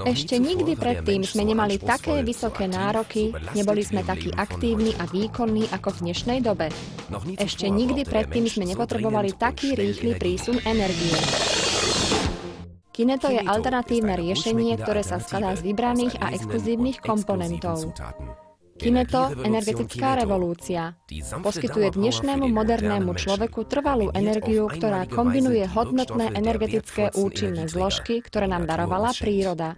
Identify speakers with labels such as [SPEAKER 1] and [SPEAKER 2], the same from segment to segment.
[SPEAKER 1] Ešte nikdy predtým sme nemali také vysoké nároky, neboli sme takí aktívni a výkonní ako v dnešnej dobe. Ešte nikdy predtým sme nepotrebovali taký rýchly prísun energie. Kineto je alternatívne riešenie, ktoré sa skladá z vybraných a exkluzívnych komponentov. Kineto, energetická revolúcia, poskytuje dnešnému modernému človeku trvalú energiu, ktorá kombinuje hodnotné energetické účinné zložky, ktoré nám darovala príroda.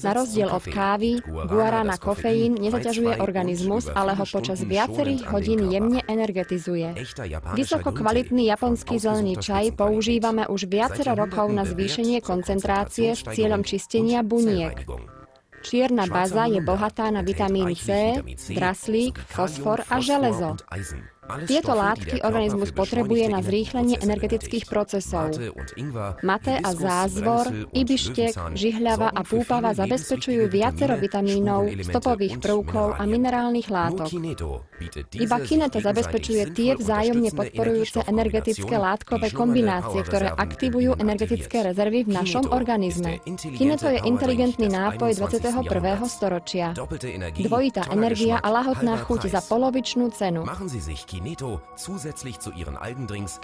[SPEAKER 1] Na rozdiel od kávy, guarána kofeín nezaťažuje organizmus, ale ho počas viacerých hodín jemne energetizuje. Vysoko kvalitný japonský zelený čaj používame už viacero rokov na zvýšenie koncentrácie s cieľom čistenia buniek. Čierna baza je bohatá na vitamín C, draslík, fosfor a železo. Tieto látky organizmus potrebuje na zrýchlenie energetických procesov. Mate a zázvor, ibištek, žihľava a púpava zabezpečujú viacero vitamínov, stopových prvkov a minerálnych látok. Iba kineto zabezpečuje tie vzájomne podporujúce energetické látkové kombinácie, ktoré aktivujú energetické rezervy v našom organizme. Kineto je inteligentný nápoj 21. storočia. Dvojitá energia a lahotná chuť za polovičnú cenu.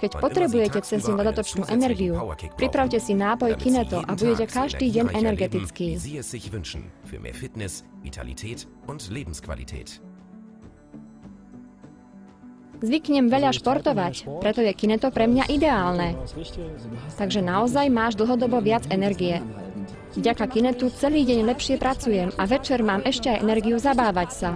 [SPEAKER 1] Keď potrebujete cez ňu dodatočnú energiu, pripravte si nápoj Kineto a budete každý deň energetický. Zvyknem veľa športovať, preto je Kineto pre mňa ideálne. Takže naozaj máš dlhodobo viac energie. Vďaka Kinetu celý deň lepšie pracujem a večer mám ešte aj energiu zabávať sa.